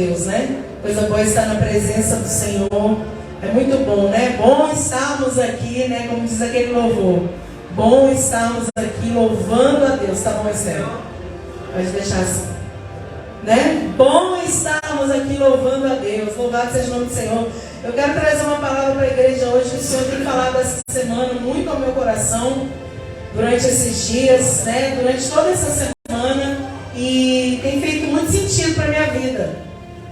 Deus, né? Coisa boa estar na presença do Senhor. É muito bom, né? Bom estarmos aqui, né? Como diz aquele louvor. Bom estarmos aqui louvando a Deus. Tá bom, Esther? Pode deixar assim. Né? Bom estarmos aqui louvando a Deus. Louvado seja o nome do Senhor. Eu quero trazer uma palavra para a igreja hoje que o Senhor tem falado essa semana muito ao meu coração. Durante esses dias, né? Durante toda essa semana. E tem feito muito sentido para a minha vida.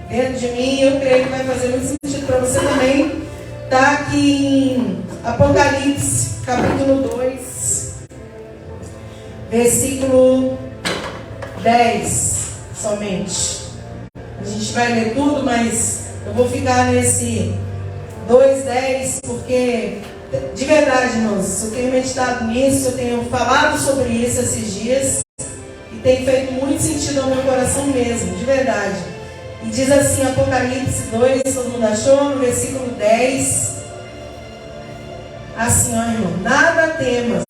Dentro de mim, eu creio que vai fazer muito sentido para você também. Está aqui em Apocalipse, capítulo 2, versículo 10, somente. A gente vai ler tudo, mas eu vou ficar nesse 2:10, porque, de verdade, irmãos, eu tenho meditado nisso, eu tenho falado sobre isso esses dias, e tem feito muito sentido ao meu coração mesmo, de verdade. E diz assim, Apocalipse 2, todo mundo achou? No versículo 10. Assim, ó, irmão. Nada temas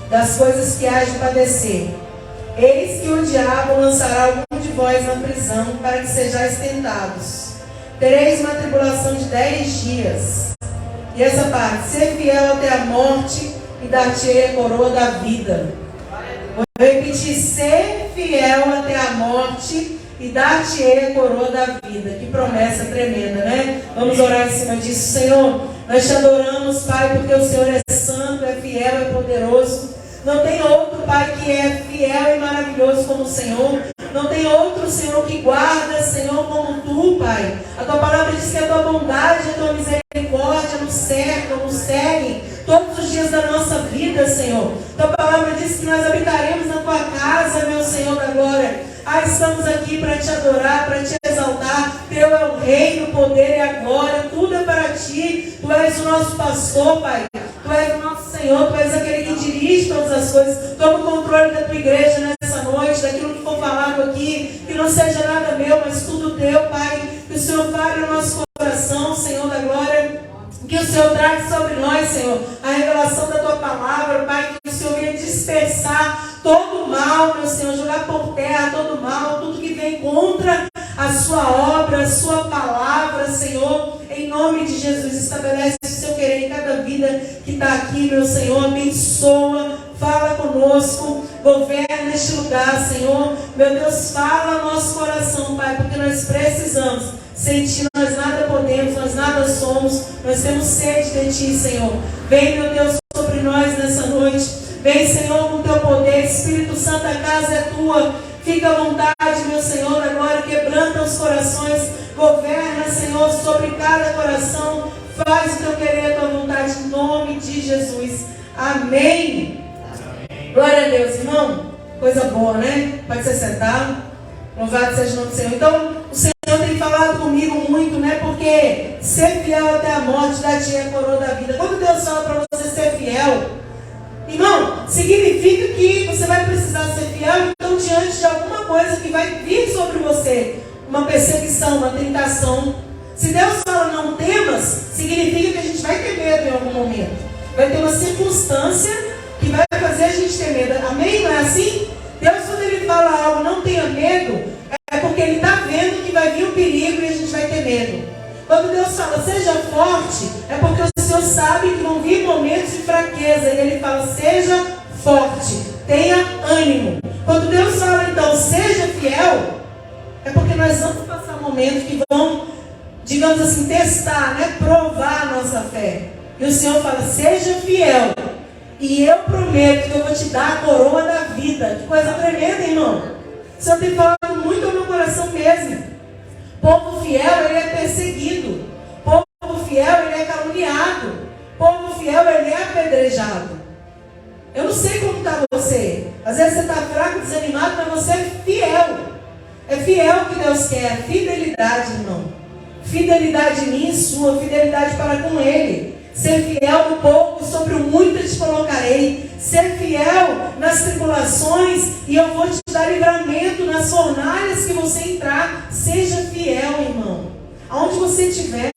das coisas que há de padecer. Eis que o diabo lançará algum de vós na prisão, para que sejais tentados. Tereis uma tribulação de 10 dias. E essa parte, ser fiel até a morte, e dar-te-ei a coroa da vida. Vou repetir, ser fiel até a morte, e dar-te-ei a coroa da vida. Que promessa tremenda, né? Vamos orar em cima disso. Senhor, nós te adoramos, Pai, porque o Senhor é santo, é fiel, é poderoso. Não tem outro, Pai, que é fiel e maravilhoso como o Senhor. Não tem outro, Senhor, que guarda, Senhor, como Tu, Pai. A Tua palavra diz que a Tua bondade, a Tua misericórdia nos cercam, nos seguem todos os dias da nossa vida, Senhor. Tua palavra diz que nós habitaremos na Tua casa, meu Senhor da glória. Estamos aqui para Te adorar, para Te exaltar. Teu é o reino, o poder e a glória. Tudo é para Ti. Tu és o nosso pastor, Pai. Tu és o nosso Senhor. Tu és aquele que dirige todas as coisas. Toma o controle da Tua igreja nessa noite, daquilo que for falado aqui. Que não seja nada meu, mas tudo Teu, Pai. Que o Senhor fale no nosso coração, Senhor da glória. Que o Senhor traga sobre nós, Senhor, a revelação da Tua palavra, Pai. Que o Senhor venha dispersar todo o mal, meu Senhor, jogar por terra todo o mal, tudo que vem contra a Sua obra, a Sua palavra, Senhor. Em nome de Jesus, estabelece o Seu querer em cada vida que está aqui, meu Senhor. Abençoa, fala conosco, governa este lugar, Senhor. Meu Deus, fala no nosso coração, Pai, porque nós precisamos. Sem Ti nós nada podemos, nós nada somos, nós temos sede de Ti, Senhor. Vem, meu Deus, sobre nós nessa noite. Vem, Senhor, com Teu poder. Espírito Santo, a casa é Tua. Fica à vontade, meu Senhor, agora quebranta os corações. Governa, Senhor, sobre cada coração. Faz o Teu querer, a Tua vontade, em nome de Jesus. Amém. Amém. Glória a Deus, irmão. Coisa boa, né? Pode ser sentado. Louvado seja o nome do Senhor. Então, o Senhor tem falado comigo muito, né? Porque ser fiel até a morte dá-te a coroa da vida. Quando Deus fala para você ser fiel, irmão, significa que você vai precisar ser fiel. Então, diante de alguma coisa que vai vir sobre você, uma perseguição, uma tentação, se Deus fala não temas, significa que a gente vai ter medo em algum momento. Vai ter uma circunstância que vai fazer a gente ter medo. Amém? Não é assim? Deus, quando Ele fala algo, não tenha medo, é porque Ele está vendo que vai vir um perigo e a gente vai ter medo. Quando Deus fala, seja forte, é porque o Senhor sabe que vão vir momentos de fraqueza. E Ele fala, seja forte, tenha ânimo. Quando Deus fala, então, seja fiel, é porque nós vamos passar momentos que vão, digamos assim, testar, né? Provar a nossa fé. E o Senhor fala, seja fiel. E eu prometo que eu vou te dar a coroa da vida. Que coisa tremenda, irmão. O Senhor tem falado muito ao meu coração mesmo. Povo fiel, ele é perseguido. Povo fiel, ele é caluniado. Povo fiel, ele é apedrejado. Eu não sei como está você. Às vezes você está fraco, desanimado, mas você é fiel. É fiel que Deus quer. Fidelidade, irmão. Fidelidade minha e sua. Fidelidade para com Ele. Ser fiel no pouco, sobre o muito eu te colocarei. Ser fiel nas tribulações, e eu vou te dar livramento nas fornalhas que você entrar. Seja fiel, irmão. Aonde você estiver.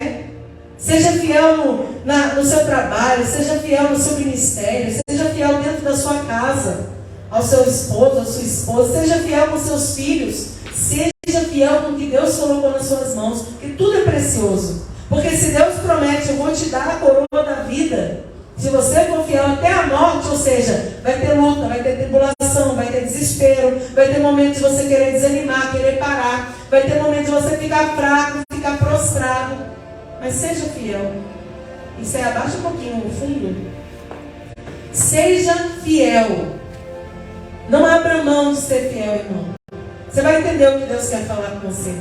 Seja fiel no seu trabalho. Seja fiel no seu ministério. Seja fiel dentro da sua casa. Ao seu esposo, à sua esposa. Seja fiel com seus filhos. Seja seja fiel com o que Deus colocou nas suas mãos, porque tudo é precioso. Porque se Deus promete, eu vou te dar a coroa da vida, se você for fiel até a morte, ou seja, vai ter luta, vai ter tribulação, vai ter desespero, vai ter momentos de você querer desanimar, querer parar, vai ter momentos de você ficar fraco, ficar prostrado, mas seja fiel. Isso aí, abaixa um pouquinho o fundo. Seja fiel. Não abra mão de ser fiel, irmão. Você vai entender o que Deus quer falar com você.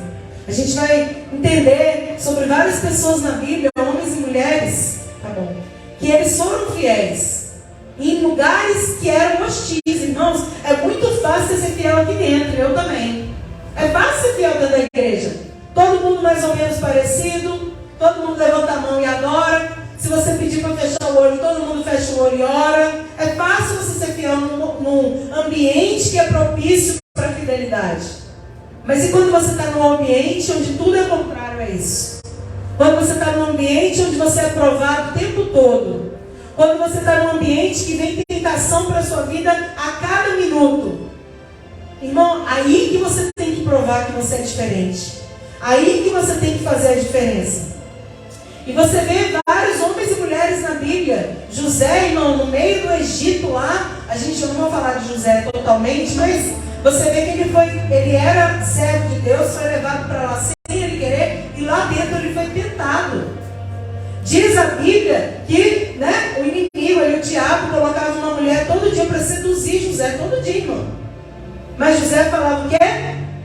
A gente vai entender sobre várias pessoas na Bíblia, homens e mulheres, tá bom, que eles foram fiéis em lugares que eram hostis. Irmãos, é muito fácil ser fiel aqui dentro, eu também. É fácil ser fiel dentro da igreja. Todo mundo mais ou menos parecido, todo mundo levanta a mão e adora. Se você pedir para fechar o olho, todo mundo fecha o olho e ora. É fácil você ser fiel num ambiente que é propício para a fidelidade. Mas e quando você está num ambiente onde tudo é contrário a isso? Quando você está num ambiente onde você é provado o tempo todo? Quando você está num ambiente que vem tentação para a sua vida a cada minuto? Irmão, aí que você tem que provar que você é diferente. Aí que você tem que fazer a diferença. E você vê vários homens e mulheres na Bíblia. José, irmão, no meio do Egito lá, a gente não vai falar de José totalmente, mas você vê que ele era servo de Deus, foi levado para lá sem ele querer, e lá dentro ele foi tentado. Diz a Bíblia que, né, o inimigo, o diabo, colocava uma mulher todo dia para seduzir José, todo dia, irmão. Mas José falava o quê?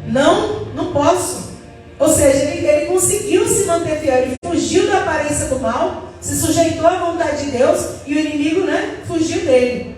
Não posso. Ou seja, ele conseguiu se manter fiel, ele fugiu da aparência do mal, se sujeitou à vontade de Deus, e o inimigo, né, fugiu dele.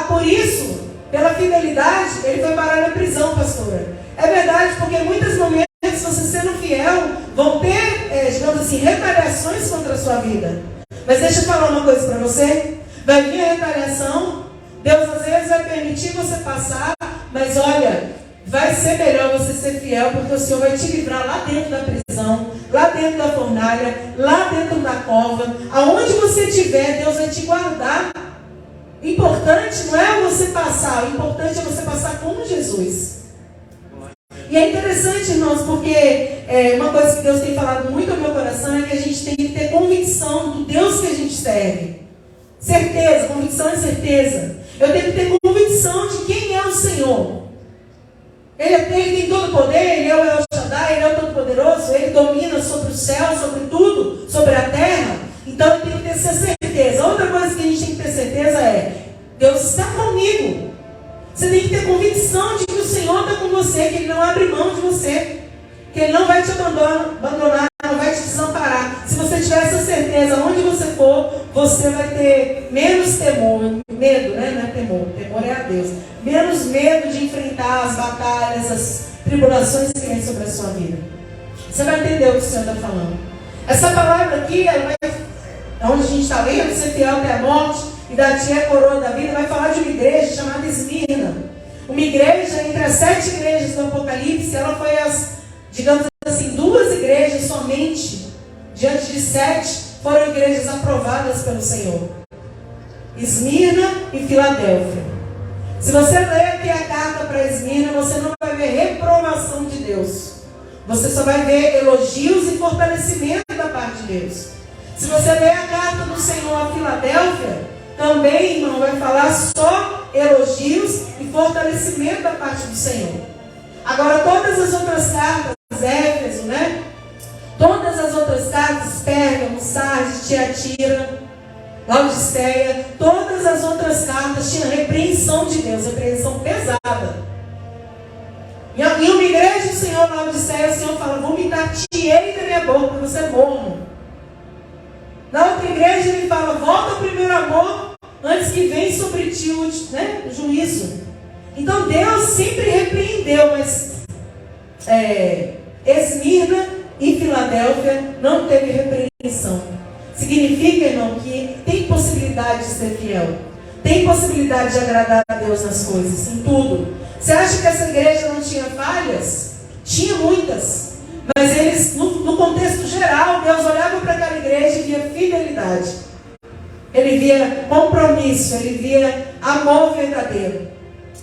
Por isso, pela fidelidade, ele foi parar na prisão, pastora. É verdade, porque em muitos momentos, você sendo fiel, vão ter, digamos assim, retaliações contra a sua vida. Mas deixa eu falar uma coisa para você. Vai vir a retaliação, Deus às vezes vai permitir você passar, mas olha, vai ser melhor você ser fiel, porque o Senhor vai te livrar lá dentro da prisão, lá dentro da fornalha, lá dentro da cova. Aonde você estiver, Deus vai te guardar. O importante não é você passar, o importante é você passar com Jesus. E é interessante, irmãos, porque uma coisa que Deus tem falado muito ao meu coração é que a gente tem que ter convicção do Deus que a gente serve. Certeza, convicção é certeza. Eu tenho que ter convicção de quem é o Senhor. Ele tem todo o poder, Ele é o El Shaddai, Ele é o Todo-Poderoso, Ele domina sobre o céu, sobre tudo, sobre a terra. Então eu tenho que ter essa certeza. Outra coisa que a gente tem que ter certeza é: Deus está comigo. Você tem que ter convicção de que o Senhor está com você, que Ele não abre mão de você, que Ele não vai te abandonar, não vai te desamparar. Se você tiver essa certeza, onde você for, você vai ter menos temor, medo, né? Não é temor, temor é a Deus. Menos medo de enfrentar as batalhas, as tribulações que vêm sobre a sua vida. Você vai entender o que o Senhor está falando. Essa palavra aqui, ela vai, onde a gente está lendo, ser fiel até a morte, e dar-te a coroa da vida, vai falar de uma igreja chamada Esmirna. Uma igreja, entre as 7 igrejas do Apocalipse, ela foi digamos assim, 2 igrejas somente, diante de 7, foram igrejas aprovadas pelo Senhor. Esmirna e Filadélfia. Se você ler aqui a carta para Esmirna, você não vai ver reprovação de Deus. Você só vai ver elogios e fortalecimento da parte de Deus. Se você ler a carta do Senhor a Filadélfia, também, irmão, vai falar só elogios e fortalecimento da parte do Senhor. Agora, todas as outras cartas, Éfeso, né? Todas as outras cartas, Pérgamo, Sardes, Tiatira, Laodiceia, todas as outras cartas tinham repreensão de Deus, repreensão pesada. Em uma igreja do Senhor, Laodiceia, o Senhor fala: vomitar-te-ei da minha boca, para você morno. Na outra igreja ele fala: volta ao primeiro amor, antes que venha sobre ti o juízo. Então Deus sempre repreendeu, mas Esmirna e Filadélfia não teve repreensão. Significa, irmão, que tem possibilidade de ser fiel. Tem possibilidade de agradar a Deus nas coisas, em tudo. Você acha que essa igreja não tinha falhas? Tinha muitas. Mas eles, no contexto geral, Deus olhava para aquela igreja e via fidelidade. Ele via compromisso, ele via amor verdadeiro.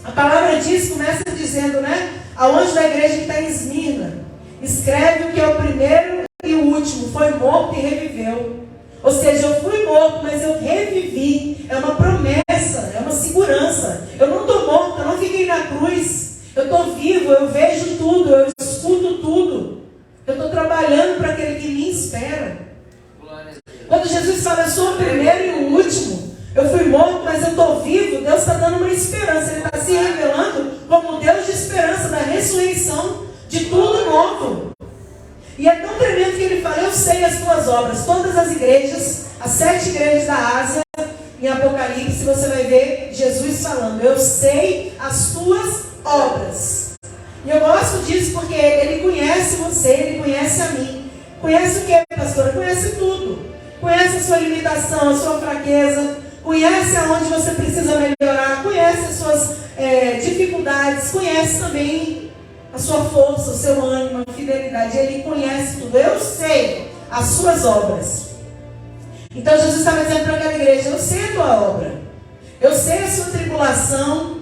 A palavra diz, começa dizendo, né? ao anjo da igreja que está em Esmirna, escreve que é o primeiro e o último, foi morto e reviveu. Ou seja, eu fui morto, mas eu revivi. É uma promessa, é uma segurança. Eu não estou morto, eu não fiquei na cruz. Eu estou vivo, eu vejo tudo, eu escuto tudo. Eu estou trabalhando para aquele que me espera. Quando Jesus fala, eu sou o primeiro e o último, eu fui morto, mas eu estou vivo, Deus está dando uma esperança. Ele está se revelando como Deus de esperança, da ressurreição, de tudo novo. E é tão tremendo que ele fala, eu sei as tuas obras. Todas as igrejas, as 7 igrejas da Ásia, em Apocalipse, você vai ver Jesus falando, eu sei as tuas obras. E eu gosto disso porque ele conhece você, ele conhece a mim. Conhece o que, pastora? Conhece tudo. Conhece a sua limitação, a sua fraqueza. Conhece aonde você precisa melhorar. Conhece as suas dificuldades. Conhece também a sua força, o seu ânimo, a fidelidade. Ele conhece tudo. Eu sei as suas obras. Então Jesus estava dizendo para aquela igreja, eu sei a tua obra. Eu sei a sua tribulação.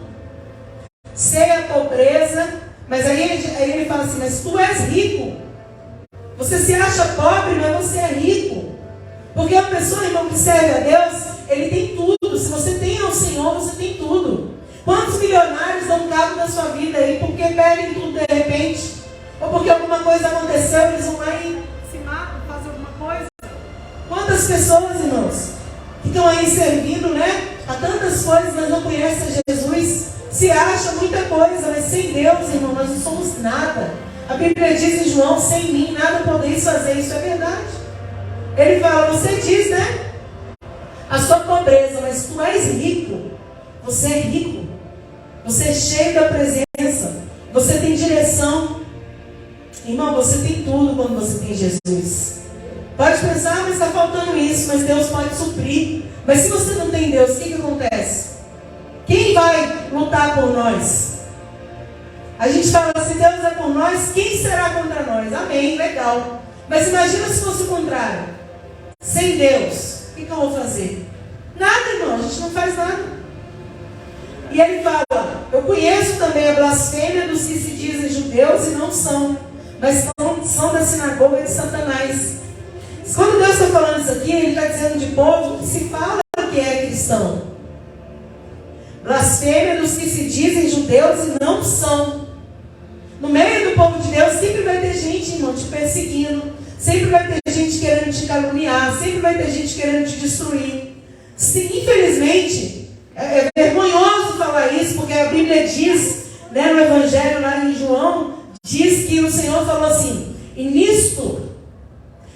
Sei a pobreza. Mas aí ele fala assim, mas tu és rico. Você se acha pobre, mas você é rico. Porque a pessoa, irmão, que serve a Deus, ele tem tudo. Se você tem ao Senhor, você tem tudo. Quantos milionários dão cabo da sua vida aí porque perdem tudo de repente? Ou porque alguma coisa aconteceu, eles vão lá e se matam, fazem alguma coisa? Quantas pessoas, irmãos, que estão aí servindo, né, a tantas coisas, mas não conhecem Jesus? Se acha muita coisa, mas sem Deus, irmão, nós não somos nada. A Bíblia diz em João, sem mim nada podeis fazer, isso é verdade. Ele fala, você diz, né? A sua pobreza, mas tu és rico. Você é rico. Você é cheio da presença. Você tem direção. Irmão, você tem tudo quando você tem Jesus. Pode pensar, mas está faltando isso, mas Deus pode suprir. Mas se você não tem Deus, o que acontece? Quem vai lutar por nós? A gente fala, se Deus é por nós, quem será contra nós? Amém, legal. Mas imagina se fosse o contrário. Sem Deus, o que eu vou fazer? Nada, irmão, a gente não faz nada. E ele fala, eu conheço também a blasfêmia dos que se dizem judeus e não são, mas são da sinagoga de Satanás. Quando Deus está falando isso aqui, ele está dizendo de povo que se fala que é cristão. Blasfêmia dos que se dizem judeus e não são. No meio do povo de Deus sempre vai ter gente, irmão, te perseguindo. Sempre vai ter gente querendo te caluniar. Sempre vai ter gente querendo te destruir. Infelizmente, é vergonhoso falar isso, porque a Bíblia diz, né, no Evangelho, lá em João, diz que o Senhor falou assim, e nisto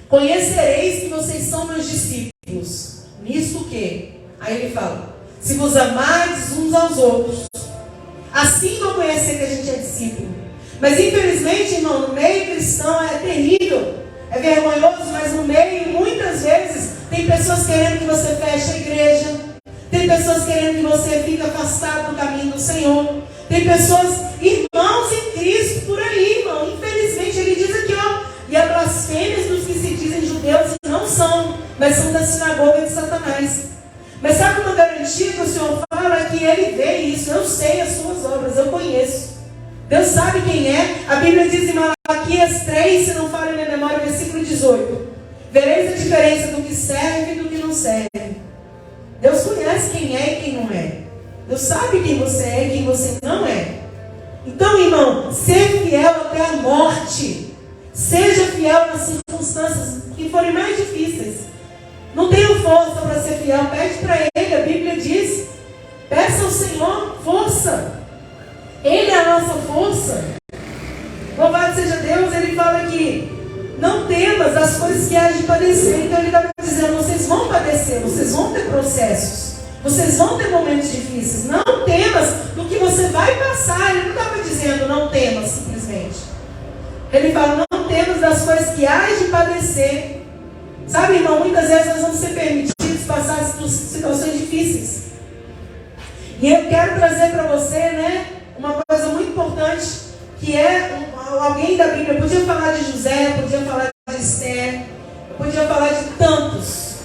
conhecereis que vocês são meus discípulos. Nisto o quê? Aí ele fala, se vos amardes uns aos outros, assim vão conhecer que a gente é discípulo. Mas infelizmente, irmão, no meio cristão é terrível, é vergonhoso, mas no meio, muitas vezes, tem pessoas querendo que você feche a igreja, tem pessoas querendo que você fique afastado do caminho do Senhor, tem pessoas, irmãos em Cristo, por aí, irmão, infelizmente, ele diz aqui, ó, e a blasfêmia dos que se dizem judeus não são, mas são da sinagoga de Satanás. Mas sabe uma garantia que o Senhor fala? É que Ele vê isso. Eu sei as suas obras, eu conheço. Deus sabe quem é. A Bíblia diz em Malaquias 3, se não falha minha memória, versículo 18. Vereis a diferença do que serve e do que não serve. Deus conhece quem é e quem não é. Deus sabe quem você é e quem você não é. Então, irmão, ser fiel até a morte. Seja fiel nas circunstâncias que forem mais difíceis. Não tenho força para ser fiel, pede para Ele, a Bíblia diz, peça ao Senhor força, Ele é a nossa força. Louvado seja Deus, Ele fala aqui, não temas as coisas que há de padecer. Então Ele estava dizendo, vocês vão padecer, vocês vão ter processos, vocês vão ter momentos difíceis, não temas do que você vai passar. Ele não estava dizendo, não temas simplesmente. Ele fala, não temas das coisas que há de padecer. Sabe, irmão, muitas vezes nós vamos ser permitidos passar situações difíceis. E eu quero trazer para você, né, uma coisa muito importante, que é alguém da Bíblia. Eu podia falar de José, eu podia falar de Esther, eu podia falar de tantos.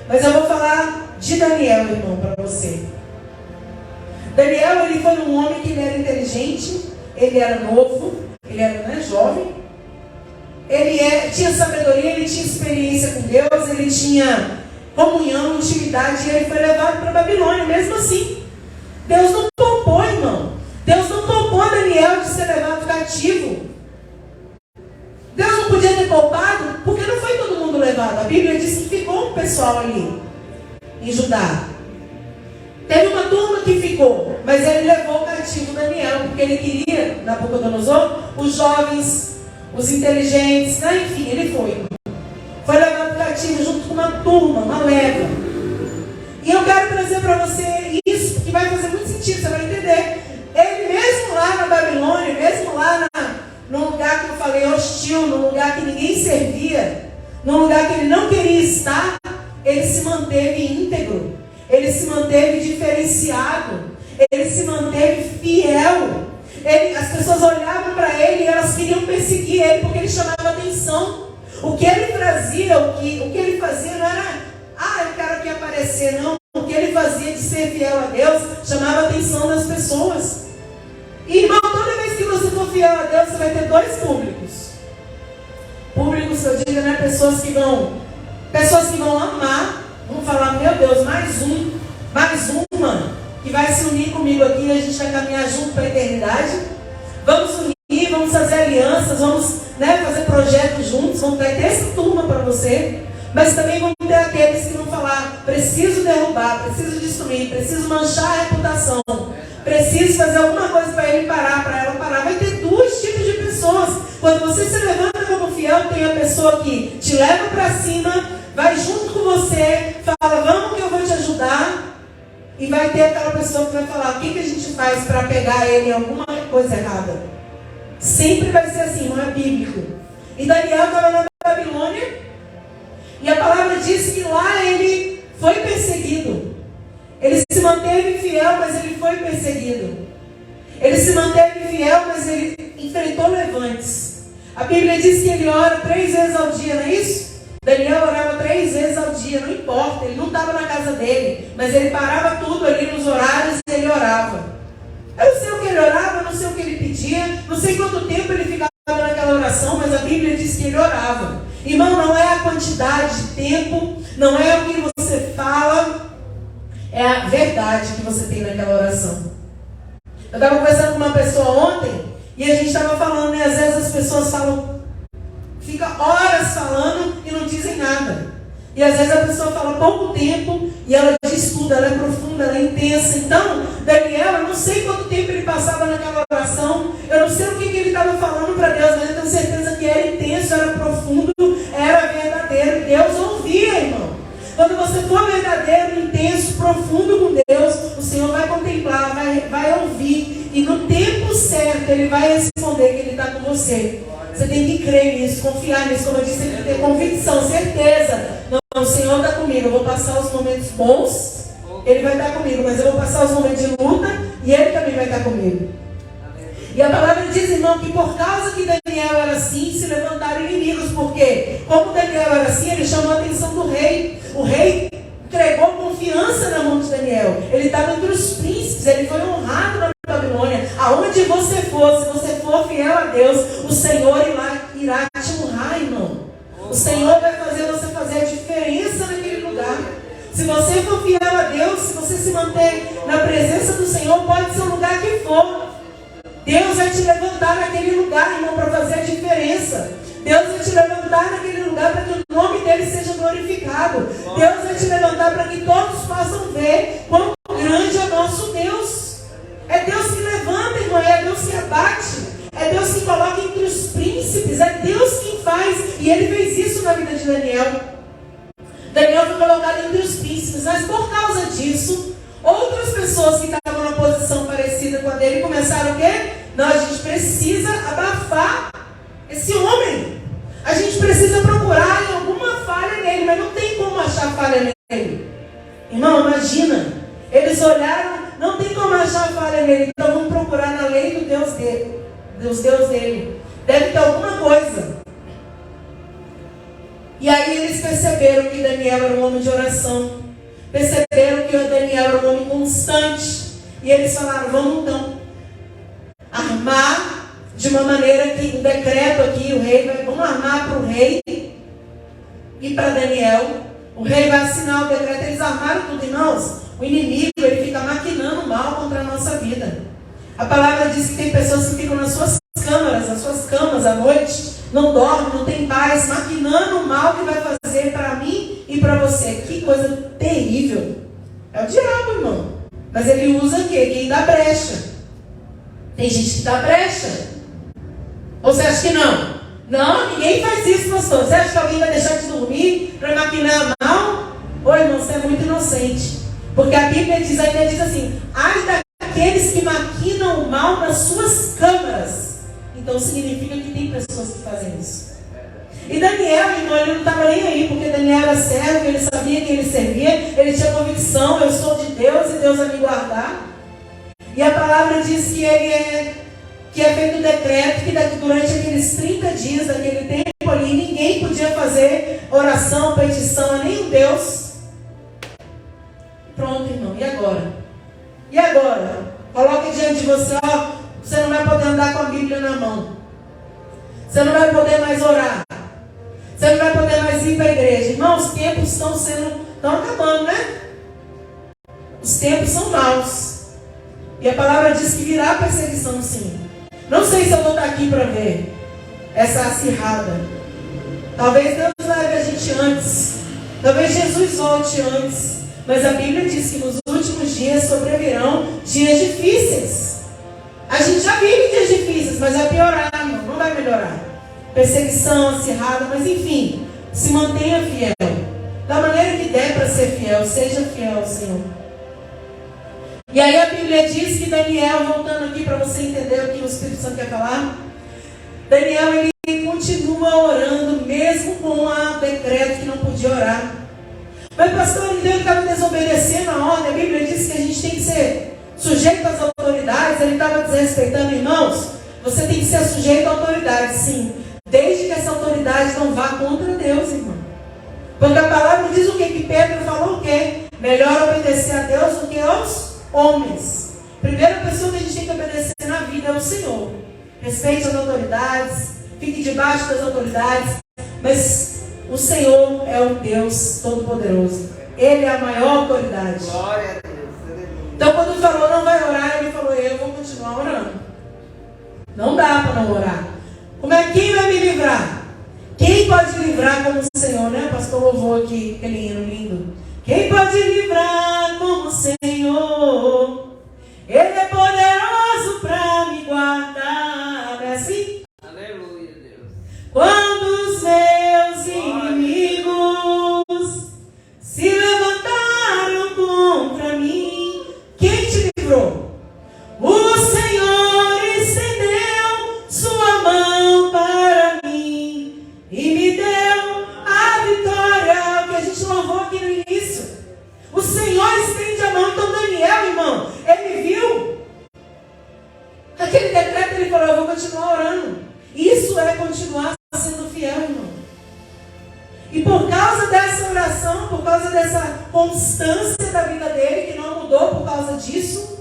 Mas eu vou falar de Daniel, irmão, para você. Daniel, ele foi um homem que ele era inteligente, ele era novo, ele era jovem, tinha sabedoria, ele tinha experiência com Deus, ele tinha comunhão, intimidade, e ele foi levado para a Babilônia. Mesmo assim, Deus não poupou, irmão. Deus não poupou Daniel de ser levado cativo. Deus não podia ter poupado, porque não foi todo mundo levado. A Bíblia diz que ficou um pessoal ali, em Judá. Teve uma turma que ficou, mas ele levou cativo Daniel, porque ele queria, Nabucodonosor, os jovens, os inteligentes, né? Enfim, ele foi. Foi levado cativo junto com uma turma, uma leva. E eu quero trazer para você isso, que vai fazer muito sentido, você vai entender. Ele mesmo lá na Babilônia, mesmo lá num lugar que eu falei hostil, num lugar que ninguém servia, num lugar que ele não queria estar, ele se manteve íntegro, ele se manteve diferenciado, ele se manteve fiel. As pessoas olhavam para ele e elas queriam perseguir ele porque ele chamava atenção. O que ele trazia, o que ele fazia não era, eu quero aqui aparecer, não. O que ele fazia de ser fiel a Deus chamava a atenção das pessoas. E, irmão, toda vez que você for fiel a Deus, você vai ter dois públicos. Públicos, eu digo, né? Pessoas que vão amar, vão falar, meu Deus, mais uma que vai se unir comigo aqui e a gente vai caminhar junto para a eternidade. Vamos unir, vamos fazer alianças, vamos, fazer projetos juntos, vamos ter essa turma para você. Mas também vão ter aqueles que vão falar, preciso derrubar, preciso destruir, preciso manchar a reputação, preciso fazer alguma coisa para ele parar, para ela parar. Vai ter dois tipos de pessoas. Quando você se levanta como fiel, tem a pessoa que te leva para cima, vai junto com você, fala, vamos que eu vou te ajudar. E vai ter aquela pessoa que vai falar, o que a gente faz para pegar ele em alguma coisa errada? Sempre vai ser assim, não é bíblico. E Daniel estava na Babilônia, e a palavra diz que lá ele foi perseguido. Ele se manteve fiel, mas ele foi perseguido. Ele se manteve fiel, mas ele enfrentou levantes. A Bíblia diz que ele ora 3 vezes ao dia, não é isso? Daniel orava 3 vezes ao dia, não importa, ele não estava na casa dele, mas ele parava tudo ali nos horários e ele orava. Eu não sei o que ele orava, não sei o que ele pedia, não sei quanto tempo ele ficava naquela oração, mas a Bíblia diz que ele orava. Irmão, não é a quantidade de tempo, não é o que você fala, é a verdade que você tem naquela oração. Eu estava conversando com uma pessoa ontem, e a gente estava falando, às vezes as pessoas falam, fica horas falando e não dizem nada. E às vezes a pessoa fala pouco tempo e ela diz tudo, ela é profunda, ela é intensa. Então, Daniel, eu não sei quanto tempo ele passava naquela oração, eu não sei o que ele estava falando para Deus, mas eu tenho certeza que era intenso, era profundo, era verdadeiro. Deus ouvia, irmão. Quando você for verdadeiro, intenso, profundo com Deus, o Senhor vai contemplar, vai ouvir, e no tempo certo Ele vai responder que Ele está com você. Você tem que crer nisso, confiar nisso, como eu disse, tem que ter convicção, certeza. Não, o Senhor está comigo, eu vou passar os momentos bons, Ele vai estar comigo, mas eu vou passar os momentos de luta e Ele também vai estar comigo. E a palavra diz, irmão, que por causa que Daniel era assim, se levantaram inimigos, porque como Daniel era assim, ele chamou a atenção do rei. O rei entregou confiança na mão de Daniel. Ele estava entre os príncipes, ele foi honrado na Babilônia. Aonde você for, se você for fiel a Deus, o Senhor irá te honrar, irmão. O Senhor vai fazer você fazer a diferença naquele lugar. Se você for fiel a Deus, se você se manter na presença do Senhor, pode ser o lugar que for, Deus vai te levantar naquele lugar, irmão, para fazer a diferença. Deus vai te levantar naquele lugar para que o nome dele seja glorificado. Deus vai te levantar para que todos possam ver quão grande é nosso Deus. É Deus que levanta, irmão, é Deus que abate, é Deus que coloca entre os príncipes, é Deus quem faz. E ele fez isso na vida de Daniel. Daniel foi colocado entre os príncipes, mas por causa disso, outras pessoas que estavam numa posição parecida com a dele começaram o quê? Não, a gente precisa abafar esse homem. A gente precisa procurar em alguma falha nele, mas não tem como achar falha nele. Irmão, imagina. Eles olharam, não tem como achar falha nele, então vamos procurar na lei do Deus dele. Deve ter alguma coisa. E aí eles perceberam que Daniel era um homem de oração. Perceberam que o Daniel era um homem constante. E eles falaram, vamos então armar de uma maneira que, um decreto aqui, o rei vai, vamos armar para o rei e para Daniel. O rei vai assinar o decreto, eles armaram tudo, irmãos. O inimigo, ele fica maquinando mal contra a nossa vida. A palavra diz que tem pessoas que ficam nas suas câmaras, nas suas camas à noite, não dormem, não tem paz, maquinando o mal que vai fazer para mim e para você. Que coisa terrível. É o diabo, irmão. Mas ele usa o quê? Quem dá brecha. Tem gente que dá brecha. Ou você acha que não? Não, ninguém faz isso, pastor. Você acha que alguém vai deixar de dormir para maquinar mal? Ô, irmão, você é muito inocente. Porque a Bíblia ainda diz assim: ai daqueles que maquinam o mal nas suas câmaras. Então significa que tem pessoas que fazem isso. E Daniel, irmão, ele não estava nem aí, porque Daniel era servo, ele sabia que ele servia, ele tinha convicção: eu sou de Deus e Deus vai me guardar. E a palavra diz que que é feito um decreto que durante aqueles 30 dias daquele tempo ali, ninguém podia fazer oração, petição a nenhum Deus. Pronto, irmão, e agora? E agora? Coloque diante de você, ó, você não vai poder andar com a Bíblia na mão. Você não vai poder mais orar. Você não vai poder mais ir para a igreja. Irmão, os tempos estão acabando, né? Os tempos são maus. E a palavra diz que virá perseguição, sim. Não sei se eu vou estar aqui para ver essa acirrada. Talvez Deus leve a gente antes. Talvez Jesus volte antes. Mas a Bíblia diz que nos últimos dias sobrevirão dias difíceis. A gente já vive dias difíceis, mas vai piorar, irmão. Não vai melhorar. Perseguição, acirrada, mas enfim, se mantenha fiel. Da maneira que der para ser fiel, seja fiel ao Senhor. E aí a Bíblia diz que Daniel, voltando aqui para você entender o que o Espírito Santo quer falar, Daniel, ele continua orando, mesmo com o decreto que não podia orar. Mas pastor, ele estava desobedecendo a ordem. A Bíblia diz que a gente tem que ser sujeito às autoridades. Ele estava desrespeitando, irmãos. Você tem que ser sujeito à autoridade, sim, desde que essa autoridade não vá contra Deus, irmão. Porque a palavra diz o quê? Que Pedro falou o quê? Melhor obedecer a Deus do que aos homens. Primeira pessoa que a gente tem que obedecer na vida é o Senhor. Respeite as autoridades, fique debaixo das autoridades, mas o Senhor é o Deus Todo-Poderoso. Ele é a maior autoridade. Glória a Deus. Então quando ele falou não vai orar, ele falou: eu vou continuar orando. Não dá para não orar. Quem vai me livrar? Quem pode livrar como o Senhor, né? Pastor louvou aqui, aquele hino lindo. Quem pode livrar como o Senhor? Ele é poderoso para me guardar. É assim? Aleluia, Deus. Quando os meus inimigos se levantaram contra mim, quem te livrou? O Senhor estendeu sua mão para mim e me deu a vitória, que a gente louvou aqui no início. O Senhor estende a mão. Então Daniel, irmão, ele viu aquele decreto, ele falou: eu vou continuar orando. Isso é continuar sendo fiel, irmão. E por causa dessa oração, por causa dessa constância da vida dele, que não mudou por causa disso,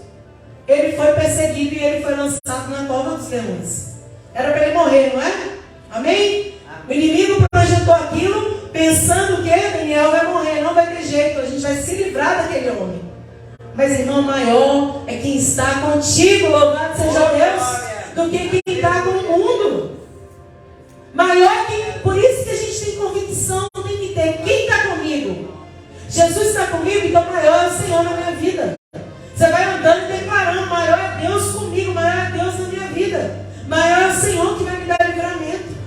ele foi perseguido e ele foi lançado na cova dos leões. Era para ele morrer, não é? Amém? O inimigo projetou aquilo pensando que Daniel vai morrer, não vai ter jeito, a gente vai se livrar daquele homem. Mas, irmão, maior é quem está contigo, louvado seja Deus, do que quem está com o mundo. Maior que, por isso que a gente tem convicção, tem que ter. Quem está comigo? Jesus está comigo, então maior é o Senhor na minha vida. Você vai andando e declarando: maior é Deus comigo, maior é Deus na minha vida. Maior é o Senhor que vai me dar livramento.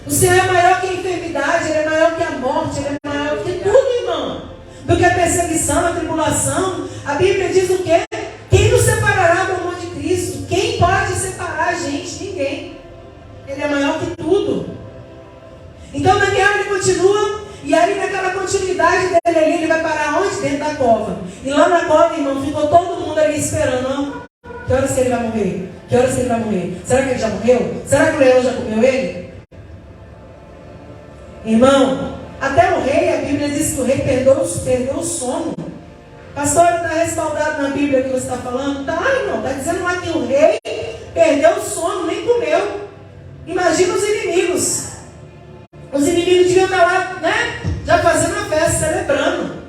O Senhor é maior que a enfermidade, Ele é maior que a morte, Ele é maior que tudo, irmão. Do que a perseguição, a tribulação. A Bíblia diz o quê? Quem nos separará do amor de Cristo? Quem pode separar a gente? Ninguém. Ele é maior que tudo. Então Daniel, ele continua. E aí naquela continuidade dele ali, ele vai parar onde? Dentro da cova. E lá na cova, irmão, ficou todo mundo ali esperando. Ó. Que horas que ele vai morrer? Que horas que ele vai morrer? Será que ele já morreu? Será que o leão já comeu ele? Irmão, até o rei, a Bíblia diz que o rei perdeu o sono. Pastor, está respaldado na Bíblia que você está falando? Tá, irmão, está dizendo lá que o rei perdeu o sono, Imagina os inimigos. Os inimigos deviam estar lá, né? Já fazendo uma festa, celebrando.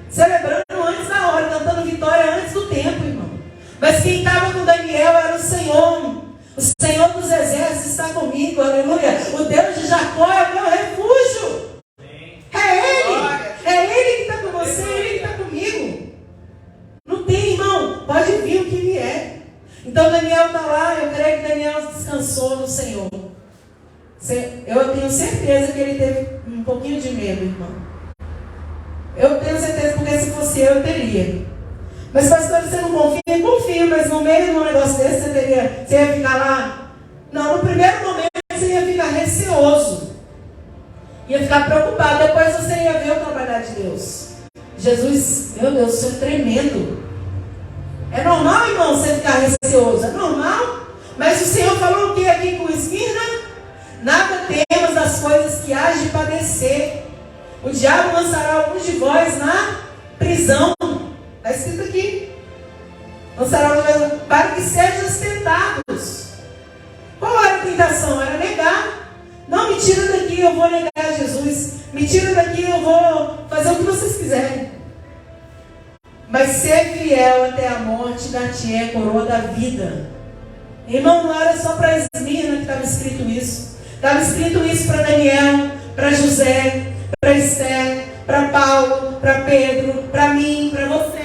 Celebrando antes da hora, cantando vitória antes do tempo, irmão. Mas quem estava com Daniel era o Senhor. O Senhor dos exércitos está comigo, aleluia. O Deus de Jacó é o meu refúgio. É Ele que está com você, é Ele que está comigo. Não tem, irmão, pode vir o que vier. Então Daniel está lá, eu creio que Daniel descansou no Senhor. Eu tenho certeza que ele teve um pouquinho de medo, irmão. Eu tenho certeza, porque se fosse eu teria. Mas pastor, você não confia? Eu confio, mas no meio de um negócio desse você ia ficar lá? Não, no primeiro momento você ia ficar receoso. Ia ficar preocupado, depois você ia ver o trabalhar de Deus. Jesus, meu Deus, isso é tremendo. É normal, irmão, você ficar receoso? É normal? Mas o Senhor falou o que aqui com Esmirna? Nada temos das coisas que há de padecer. O diabo lançará alguns de vós na prisão. Está escrito aqui. Lançará alguns de vós para que sejam tentados. Qual era a tentação? Era negar. Não, me tira daqui, eu vou negar Jesus. Me tira daqui, eu vou fazer o que vocês quiserem. Mas ser fiel até a morte, dar-te-é coroa da vida. Irmão, não era só para Esmirna que estava escrito isso. Estava escrito isso para Daniel, para José, para Esther, para Paulo, para Pedro, para mim, para você.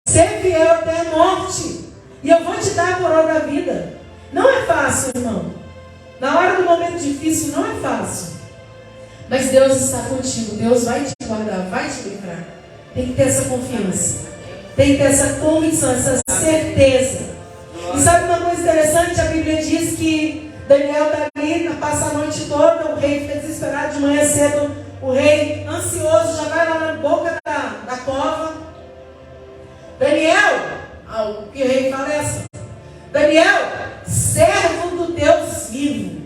Ser fiel até a morte. E eu vou te dar a coroa da vida. Não é fácil, irmão. Na hora do momento difícil não é fácil. Mas Deus está contigo. Deus vai te guardar, vai te livrar. Tem que ter essa confiança. Tem que ter essa convicção, essa certeza. E sabe uma coisa interessante? A Bíblia diz que Daniel está ali, passa a noite toda, o rei fica desesperado, de manhã cedo, o rei ansioso já vai lá na boca da cova. Daniel, o que o rei fala é assim: Daniel, servo do Deus vivo.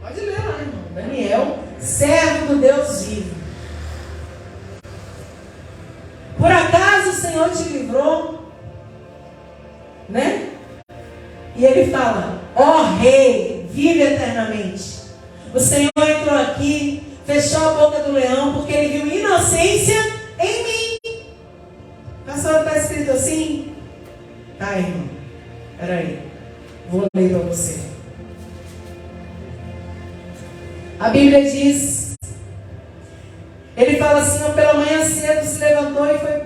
Pode ler lá, irmão. Daniel, servo do Deus vivo. Por acaso o Senhor te livrou, né? E ele fala: ó rei, vive eternamente. O Senhor entrou aqui, fechou a boca do leão, porque ele viu inocência em mim. Pastor, está escrito assim? Tá, irmão. Peraí. Vou ler para você. A Bíblia diz, ele fala assim: pela manhã cedo se levantou e foi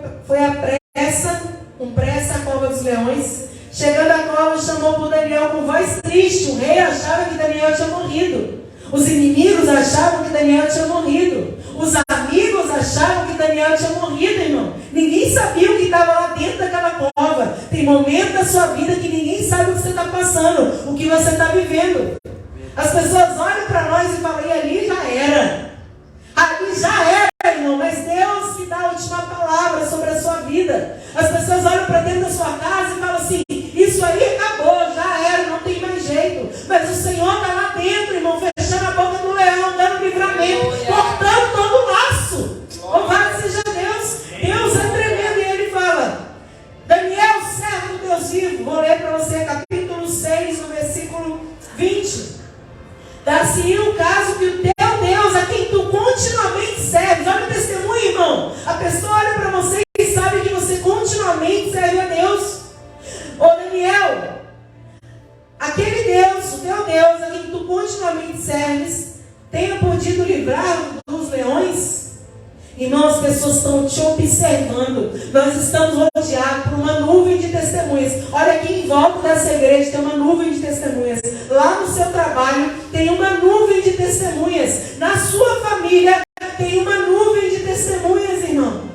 com pressa à cova dos leões. Chegando à cova, chamou por Daniel com voz triste. O rei achava que Daniel tinha morrido. Os inimigos achavam que Daniel tinha morrido. Os amigos achavam que Daniel tinha morrido, irmão. Ninguém sabia o que estava lá dentro daquela cova. Tem momento da sua vida que ninguém sabe o que você está passando, o que você está vivendo. As pessoas olham para nós e falam: e ali já era. Ali já era, irmão. Mas Deus que dá a última palavra sobre a sua vida. As pessoas olham para dentro da sua casa e falam assim: isso aí acabou, já era, não tem mais jeito. Mas o Senhor está lá dentro, irmão, fechando a boca do leão, dando livramento, cortando todo o laço. Louvado seja Deus. Deus é tremendo. E ele fala: Daniel, servo do Deus vivo. Vou ler para você capítulo 6, no versículo 20. Dar-se-ia o caso que o teu Deus, a quem tu continuamente serves. Olha o testemunho, irmão. A pessoa olha para você e sabe que você continuamente serve a Deus. Ô Daniel, aquele Deus, o teu Deus, a quem tu continuamente serves, tenha podido livrar dos leões. Irmão, as pessoas estão te observando. Nós estamos rodeados por uma nuvem de testemunhas. Olha, aqui em volta dessa igreja tem uma nuvem de testemunhas. Lá no seu trabalho tem uma nuvem de testemunhas. Na sua família tem uma nuvem de testemunhas, irmão.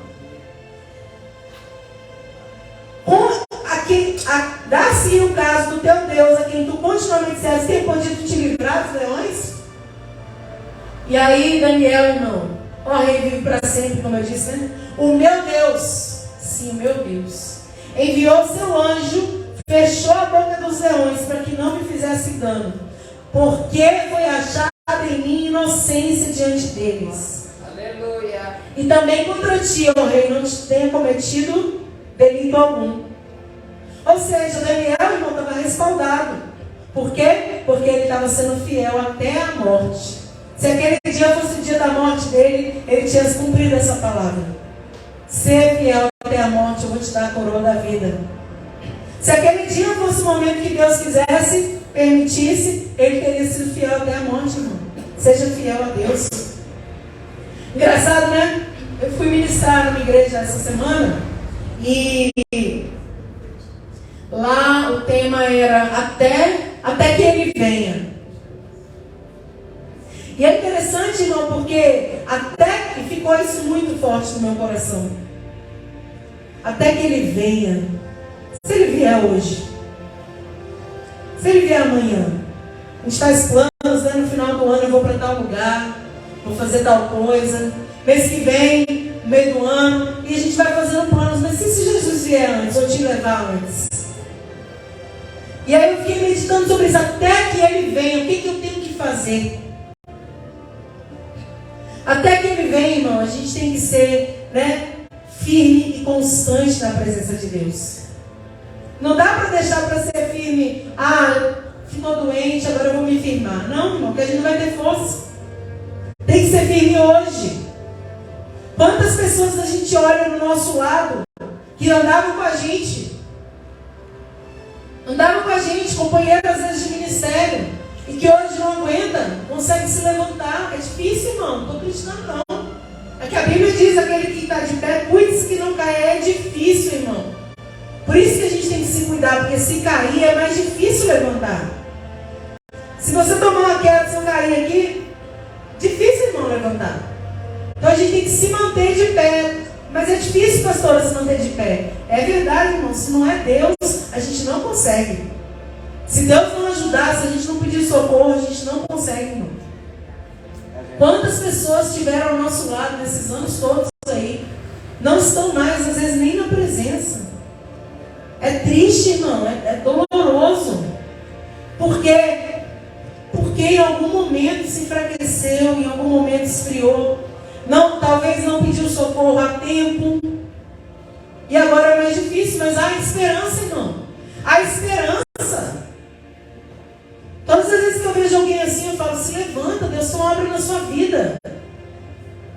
Dá-se o caso do teu Deus, a quem tu continuamente serves, tem podido te livrar dos leões? E aí, Daniel, irmão, ó rei, vive para sempre, como eu disse, né? O meu Deus, sim, o meu Deus, enviou seu anjo, fechou a boca dos leões para que não me fizesse dano, porque foi achada em mim inocência diante deles. Aleluia. E também contra ti, ó rei, não te tenha cometido delito algum. Ou seja, Daniel, irmão, estava respaldado. Por quê? Porque ele estava sendo fiel até a morte. Se aquele dia fosse o dia da morte dele, ele tinha cumprido essa palavra. Ser fiel até a morte, eu vou te dar a coroa da vida. Se aquele dia fosse o momento que Deus quisesse, permitisse, ele teria sido fiel até a morte, irmão. Seja fiel a Deus. Engraçado, né? Eu fui ministrar numa igreja essa semana e lá o tema era até que ele venha. E é interessante, irmão, porque até que ficou isso muito forte no meu coração. Até que ele venha. Se ele vier hoje, se ele vier amanhã, a gente faz planos, né? No final do ano eu vou para tal lugar, vou fazer tal coisa. Mês que vem, no meio do ano, e a gente vai fazendo planos. Mas se Jesus vier antes, ou te levar antes? E aí eu fiquei meditando sobre isso. Até que ele venha, o que eu tenho que fazer? Até que ele venha, irmão, a gente tem que ser, né, firme e constante na presença de Deus. Não dá para deixar para ser firme. Ficou doente, agora eu vou me firmar. Não, irmão, porque a gente não vai ter força. Tem que ser firme hoje. Quantas pessoas a gente olha no nosso lado que andavam com a gente, companheiros às vezes de ministério, e que hoje não aguenta, consegue se levantar. É difícil, irmão, não estou acreditando não. É que a Bíblia diz, aquele que está de pé, cuide-se que não caia. É difícil, irmão. Por isso que a gente tem que se cuidar, porque se cair é mais difícil levantar. Se você tomar uma queda, se eu cair aqui, difícil, irmão, levantar. Então a gente tem que se manter de pé. Mas é difícil, pastora, se manter de pé. É verdade, irmão, se não é Deus, a gente não consegue. Se Deus não ajudar, se a gente não pedir socorro, a gente não consegue, irmão. Quantas pessoas estiveram ao nosso lado nesses anos todos aí, não estão mais, às vezes, nem na presença. É triste, irmão, é doloroso. Porque em algum momento se enfraqueceu, em algum momento esfriou. Talvez não pediu socorro a tempo. E agora é mais difícil, mas há esperança, irmão. Há esperança. Todas as vezes que eu vejo alguém assim, eu falo, se levanta, Deus tem uma obra na sua vida.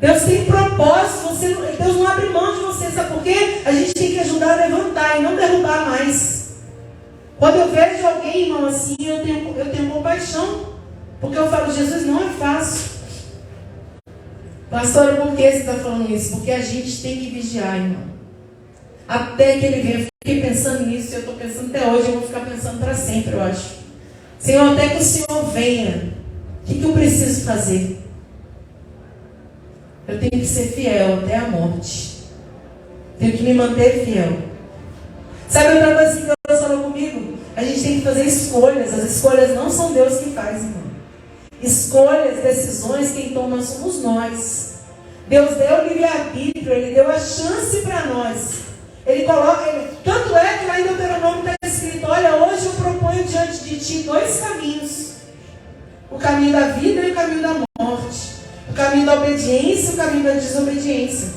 Deus tem propósito, Deus não abre mão de você, sabe por quê? A gente tem que ajudar a levantar e não derrubar mais. Quando eu vejo alguém, irmão, assim, eu tenho compaixão. Porque eu falo, Jesus, não é fácil. Pastora, por que você está falando isso? Porque a gente tem que vigiar, irmão. Até que ele venha. Eu fiquei pensando nisso, eu estou pensando até hoje, eu vou ficar pensando para sempre, eu acho. Senhor, até que o Senhor venha, o que eu preciso fazer? Eu tenho que ser fiel até a morte. Tenho que me manter fiel. Sabe outra coisa que Deus falou comigo? A gente tem que fazer escolhas. As escolhas não são Deus que faz, irmão. Escolhas, decisões, quem toma somos nós. Deus deu o livre-arbítrio, Ele deu a chance para nós. Tanto é que lá em Deuteronômio está escrito, olha, hoje eu proponho diante de ti 2 caminhos. O caminho da vida e o caminho da morte. O caminho da obediência e o caminho da desobediência.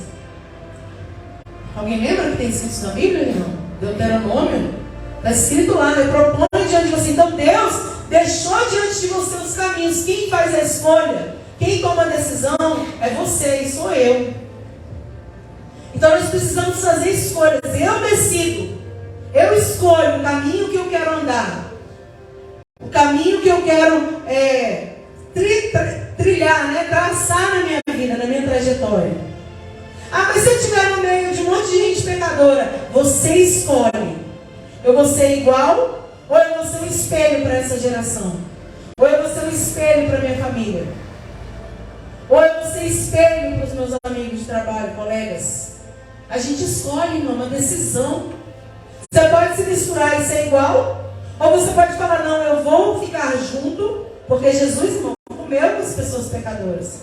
Alguém lembra que tem escrito isso na Bíblia, irmão? Deuteronômio. Está escrito lá, eu proponho diante de você. Então Deus deixou diante de você os caminhos. Quem faz a escolha, quem toma a decisão é você e sou eu. Então nós precisamos fazer escolhas. Eu decido. Eu escolho o caminho que eu quero andar. O caminho que eu quero trilhar, né? Traçar na minha vida, na minha trajetória. Mas se eu estiver no meio de um monte de gente pecadora, você escolhe. Eu vou ser igual ou eu vou ser um espelho para essa geração? Ou eu vou ser um espelho para minha família? Ou eu vou ser espelho para os meus amigos de trabalho, colegas? A gente escolhe, irmão, uma decisão. Você pode se misturar e ser igual, ou você pode falar, não, eu vou ficar junto, porque Jesus, irmão, comeu com as pessoas pecadoras.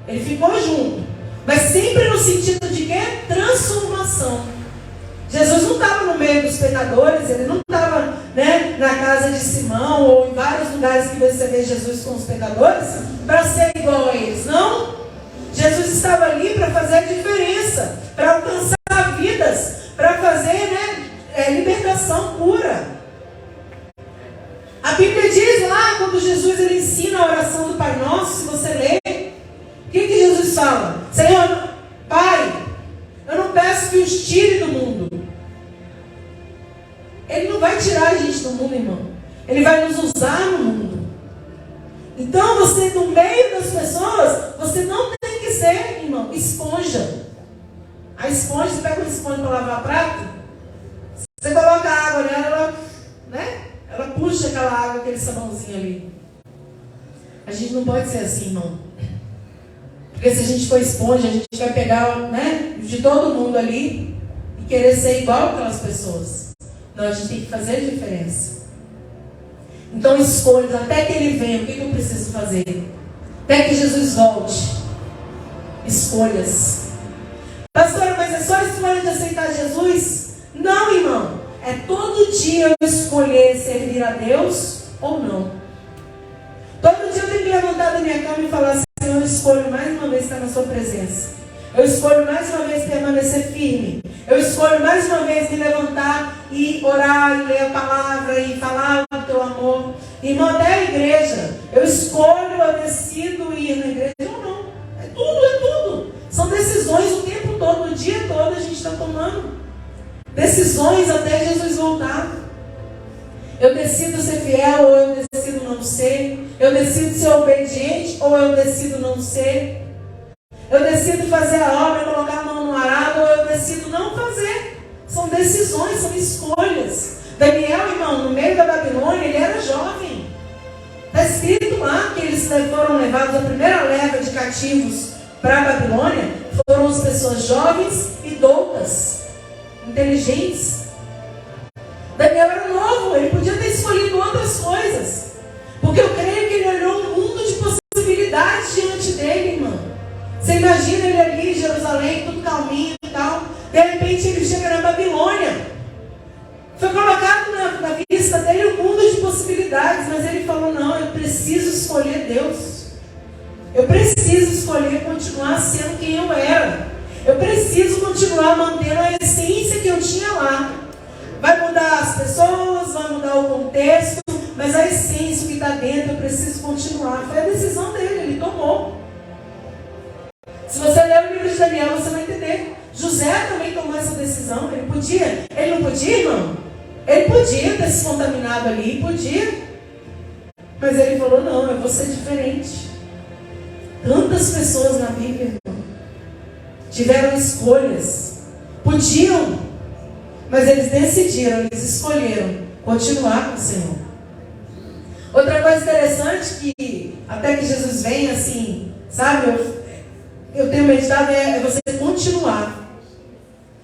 Ele ficou junto, mas sempre no sentido de quê? Transformação. Jesus não estava no meio dos pecadores, ele não estava, né, na casa de Simão, ou em vários lugares que você vê Jesus com os pecadores, para ser igual a eles, não. Jesus estava ali para fazer a diferença, para alcançar vidas, para fazer, né, libertação pura. A Bíblia diz lá, quando Jesus ele ensina a oração do Pai Nosso, se você ler, o que Jesus fala? Senhor, Pai, eu não peço que os tire do mundo. Ele não vai tirar a gente do mundo, irmão. Ele vai nos usar no mundo. Então, você, no meio das pessoas, você não tem que ser, irmão, esponja. A esponja, você pega uma esponja para lavar prato, você coloca água nela, ela puxa aquela água, aquele sabãozinho ali. A gente não pode ser assim, irmão. Porque se a gente for esponja, a gente vai pegar, de todo mundo ali e querer ser igual aquelas pessoas. Não, a gente tem que fazer a diferença. Então, escolhas, até que Ele venha, o que eu preciso fazer? Até que Jesus volte. Escolhas. Pastora, mas é só escolha de aceitar Jesus? Não, irmão. É todo dia eu escolher servir a Deus ou não. Todo dia eu tenho que levantar da minha cama e falar assim: Senhor, eu escolho mais uma vez estar na sua presença. Eu escolho mais uma vez permanecer firme. Eu escolho mais uma vez me levantar e orar, e ler a palavra, e falar do teu amor. Irmão, até a igreja. Eu escolho, eu decido ir na igreja ou não. É tudo. São decisões o tempo todo, o dia todo a gente está tomando. Decisões até Jesus voltar. Eu decido ser fiel ou eu decido não ser. Eu decido ser obediente ou eu decido não ser. Eu decido fazer a obra, colocar a mão no arado ou eu decido não fazer. São decisões, são escolhas. Daniel, irmão, no meio da Babilônia, ele era jovem. Está escrito lá que eles foram levados, a primeira leva de cativos para a Babilônia, foram as pessoas jovens e doutas, inteligentes. Daniel era novo, ele podia ter escolhido outras coisas. Porque eu creio que ele olhou um mundo de possibilidades diante dele, irmão. Você imagina ele ali em Jerusalém, tudo calminho e tal. De repente ele chega na Babilônia. Foi colocado na vista dele um mundo de possibilidades. Mas ele falou: não, eu preciso escolher Deus. Eu preciso escolher continuar sendo quem eu era. Eu preciso continuar mantendo a essência que eu tinha lá. Vai mudar as pessoas, vai mudar o contexto, mas a essência, o que está dentro, eu preciso continuar. Foi a decisão dele, ele tomou. Se você ler o livro de Daniel, você vai entender. José também tomou essa decisão. Ele podia? Ele não podia, irmão? Ele podia ter se contaminado ali, podia. Mas ele falou: não, eu vou ser diferente. Tantas pessoas na Bíblia, irmão, tiveram escolhas. Podiam, mas eles decidiram, eles escolheram continuar com o Senhor. Outra coisa interessante que, até que Jesus venha, assim, sabe, eu tenho meditado, é você continuar.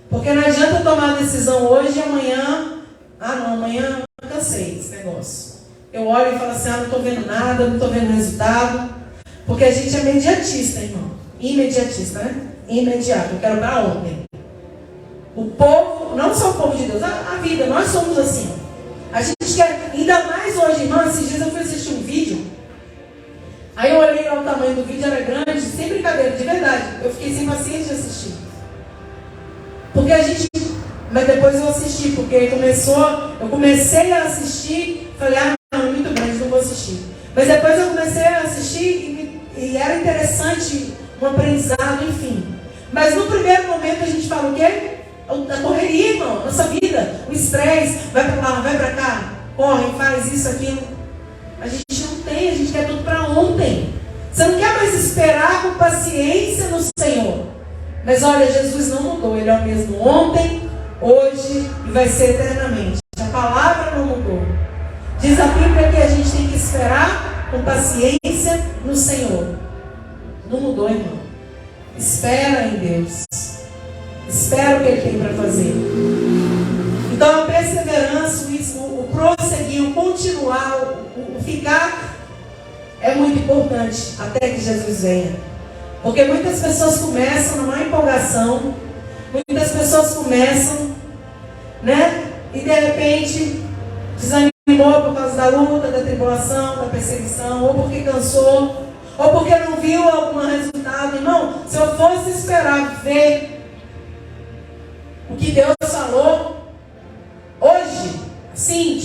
Porque não adianta tomar a decisão hoje e amanhã, amanhã eu cansei desse negócio. Eu olho e falo assim: não estou vendo nada, não estou vendo resultado. Porque a gente é imediatista, irmão. Imediatista, né? Imediato, eu quero para ontem. O povo, não só o povo de Deus, a vida, nós somos assim. A gente quer, ainda mais hoje, irmão. Esses dias eu fui assistir um vídeo. Aí eu olhei lá, o tamanho do vídeo era grande, sem brincadeira, de verdade. Eu fiquei sem paciência de assistir. Porque a gente... Mas depois eu assisti, porque eu comecei a assistir, falei: não, muito grande, não vou assistir. Mas depois eu comecei a assistir e era interessante, um aprendizado, enfim. Mas no primeiro momento a gente fala o quê? A correria, irmão, nossa vida, o estresse, vai para lá, vai para cá, corre, faz isso, aquilo. A gente não tem, a gente quer tudo para ontem. Você não quer mais esperar com paciência no Senhor. Mas olha, Jesus não mudou, Ele é o mesmo ontem, hoje e vai ser eternamente. A palavra não mudou. Diz a Bíblia que a gente tem que esperar com paciência no Senhor. Não mudou, irmão. Espera em Deus. Espera o que Ele tem para fazer. Então a perseverança, o prosseguir, o continuar, o ficar é muito importante até que Jesus venha. Porque muitas pessoas começam numa empolgação, muitas pessoas começam, e de repente desanimou por causa da luta, da tribulação, da perseguição, ou porque cansou, ou porque não viu algum resultado. Irmão, se eu fosse esperar ver o que Deus falou hoje, sim,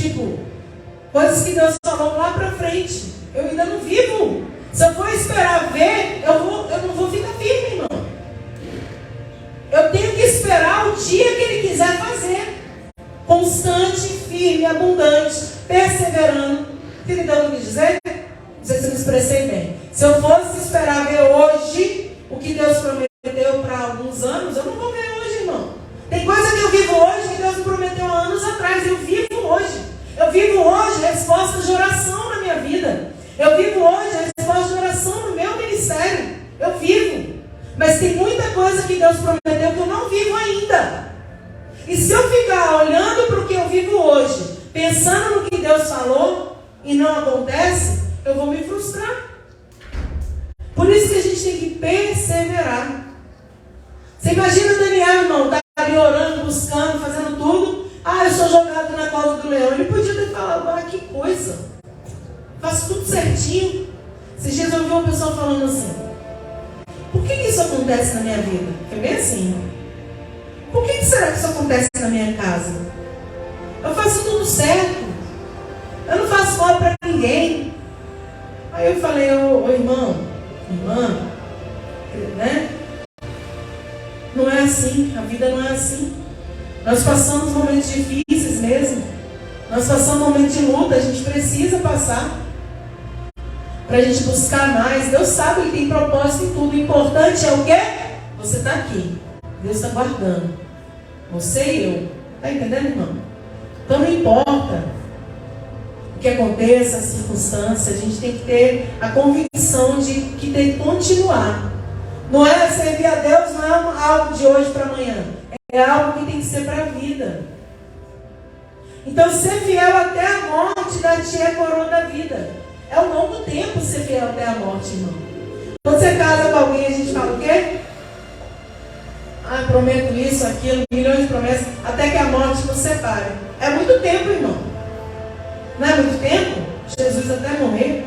Coisas que Deus falou lá para frente. Eu ainda não vivo. Se eu for esperar ver, eu não vou ficar firme, irmão. Eu tenho que esperar o dia que Ele quiser fazer. Constante, firme, abundante, perseverando. Entendeu o que dizer? Não sei se eu me expressei bem. Se eu fosse esperar ver hoje o que Deus prometeu para alguns anos, eu não vou ver hoje, irmão. Tem coisa que eu vivo hoje que Deus me prometeu há anos atrás. Eu vivo hoje. Eu vivo hoje resposta de oração na minha vida. Eu vivo hoje resposta de oração no meu ministério. Eu vivo. Mas tem muita coisa que Deus prometeu que eu não vivo ainda. E se eu ficar olhando para o que eu vivo hoje, pensando no que Deus falou e não acontece, eu vou me frustrar. Por isso que a gente tem que perseverar. Você imagina o Daniel, irmão, tá ali orando, buscando, fazendo tudo. Eu sou jogado na cova do leão. Ele podia ter falado, que coisa. Faço tudo certinho. Esses dias eu ouvi uma pessoa falando assim: por que isso acontece na minha vida? Foi bem assim, irmão. Por que será que isso acontece na minha casa? Eu faço tudo certo. Eu não faço mal para ninguém. Aí eu falei, ô irmão, irmã, né? Não é assim, a vida não é assim. Nós passamos momentos difíceis mesmo. Nós passamos momentos de luta, a gente precisa passar. Para a gente buscar mais. Deus sabe que tem propósito em tudo. O importante é o quê? Você está aqui. Deus está guardando. Você e eu. Está entendendo, irmão? Então não importa o que aconteça, a circunstância, a gente tem que ter a convicção de que tem que continuar. Não é servir a Deus, não é algo de hoje para amanhã. É algo que tem que ser para a vida. Então ser fiel até a morte dá-te a coroa da vida. É um longo tempo ser fiel até a morte, irmão. Quando você casa com alguém, a gente fala o quê? Prometo isso, aquilo, milhões de promessas, até que a morte nos separe. É muito tempo, irmão. Não é muito tempo? Jesus até morrer.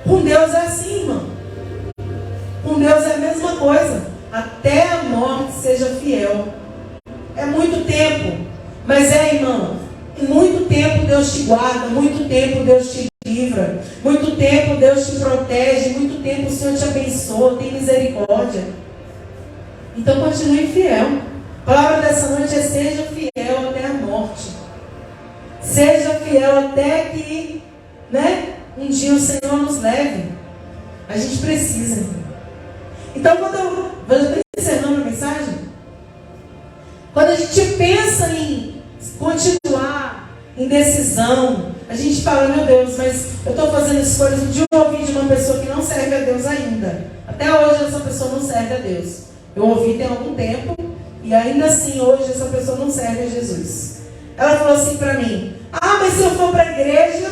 Com Deus é assim, irmão. Com Deus é a mesma coisa. Até a morte seja fiel. É muito tempo. Mas irmão, em muito tempo Deus te guarda, muito tempo Deus te livra, muito tempo Deus te protege, muito tempo o Senhor te abençoa, tem misericórdia. Então continue fiel. A palavra dessa noite é: seja fiel até a morte. Seja fiel até que, um dia o Senhor nos leve. A gente precisa. Então quando eu estou encerrando a mensagem, quando a gente pensa em continuar, em decisão, a gente fala, meu Deus, mas eu estou fazendo escolhas. Um dia eu ouvi de uma pessoa que não serve a Deus ainda. Até hoje essa pessoa não serve a Deus. Eu ouvi tem algum tempo, e ainda assim hoje essa pessoa não serve a Jesus. Ela falou assim para mim: mas se eu for para a igreja,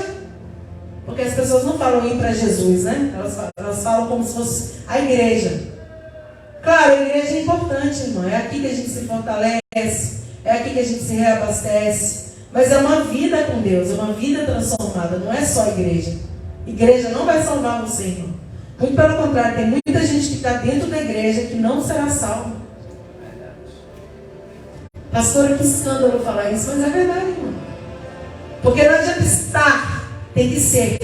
porque as pessoas não falam ir para Jesus, né? Elas falam como se fosse a igreja. Claro, a igreja é importante, irmão. É aqui que a gente se fortalece, é aqui que a gente se reabastece. Mas é uma vida com Deus, é uma vida transformada, não é só a igreja. Igreja não vai salvar você, irmão. Muito pelo contrário, tem muita gente que está dentro da igreja que não será salva. Pastora, que escândalo falar isso, mas é verdade, irmão. Porque não adianta estar, tem que ser.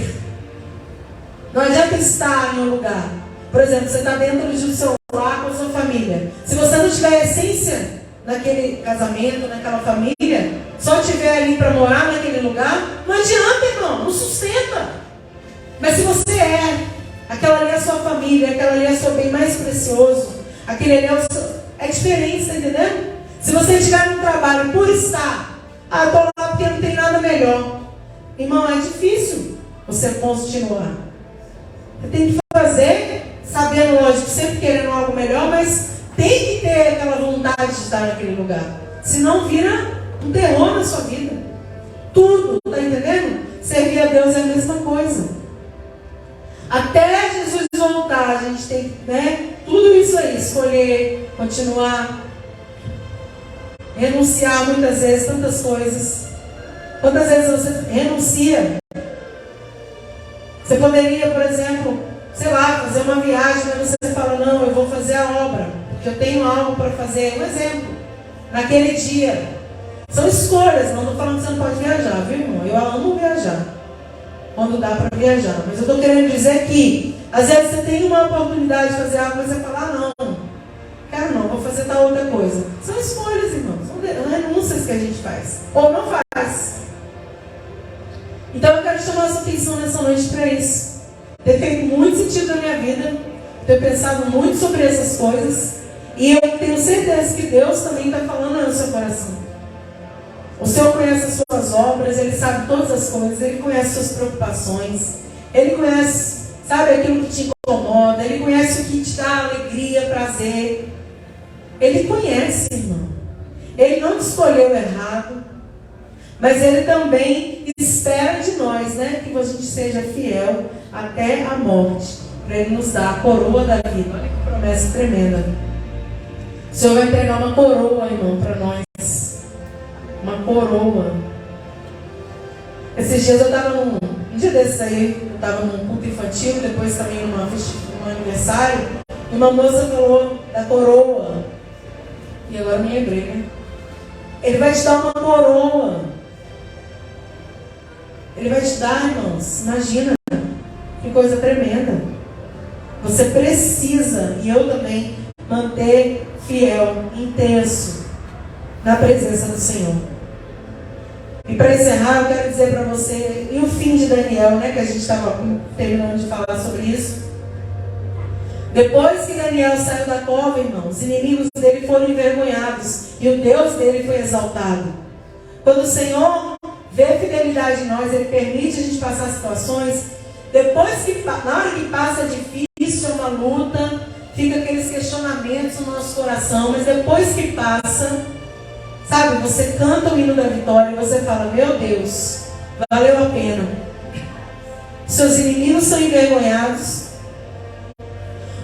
Não adianta estar em um lugar. Por exemplo, você está dentro do seu lar com a sua família. Se você não tiver a essência naquele casamento, naquela família, só estiver ali para morar naquele lugar, não adianta, irmão, não sustenta. Mas se você aquela ali é a sua família, aquela ali é o seu bem mais precioso, aquele ali é o seu... É diferente, está entendendo? Se você estiver no trabalho por estar, eu estou lá porque não tem nada melhor. Irmão, é difícil você continuar. Você tem que fazer, sabendo, lógico, sempre querendo algo melhor, mas tem que ter aquela vontade de estar naquele lugar. Senão vira um terror na sua vida. Tudo, está entendendo? Servir a Deus é a mesma coisa. Até Jesus voltar, a gente tem que, tudo isso aí, escolher, continuar, renunciar muitas vezes, tantas coisas. Quantas vezes você renuncia? Você poderia, por exemplo, fazer uma viagem, mas você fala, não, eu vou fazer a obra, porque eu tenho algo para fazer. Um exemplo, naquele dia. São escolhas, não estou falando que você não pode viajar, viu, irmão? Eu amo viajar, quando dá para viajar. Mas eu estou querendo dizer que, às vezes você tem uma oportunidade de fazer algo, mas você fala, não, quero não, vou fazer tal outra coisa. São escolhas, irmão, são renúncias que a gente faz, ou não faz. Então eu quero chamar a sua atenção nessa noite para isso. Tem feito muito sentido na minha vida, tenho pensado muito sobre essas coisas, e eu tenho certeza que Deus também está falando no seu coração. O Senhor conhece as suas obras, Ele sabe todas as coisas, Ele conhece suas preocupações, Ele conhece, sabe, aquilo que te incomoda, Ele conhece o que te dá alegria, prazer. Ele conhece, irmão. Ele não te escolheu errado, mas Ele também espera de nós, né, que a gente seja fiel até a morte, para Ele nos dar a coroa da vida. Olha que promessa tremenda. O Senhor vai entregar uma coroa, irmão, para nós. Uma coroa. Esses dias eu estava um dia desses aí, eu estava num culto infantil, depois também num aniversário, e uma moça falou da coroa. E agora me lembrei, né? Ele vai te dar uma coroa. Ele vai te dar, irmãos, imagina, que coisa tremenda. Você precisa, e eu também, manter fiel, intenso, na presença do Senhor. E para encerrar, eu quero dizer para você, e o fim de Daniel, né, que a gente estava terminando de falar sobre isso. Depois que Daniel saiu da cova, irmãos, os inimigos dele foram envergonhados, e o Deus dele foi exaltado. Quando o Senhor vê fidelidade em nós, Ele permite a gente passar situações, depois que, na hora que passa difícil, é uma luta, fica aqueles questionamentos no nosso coração, mas depois que passa, sabe, você canta o hino da vitória e você fala, meu Deus, valeu a pena. Seus inimigos são envergonhados,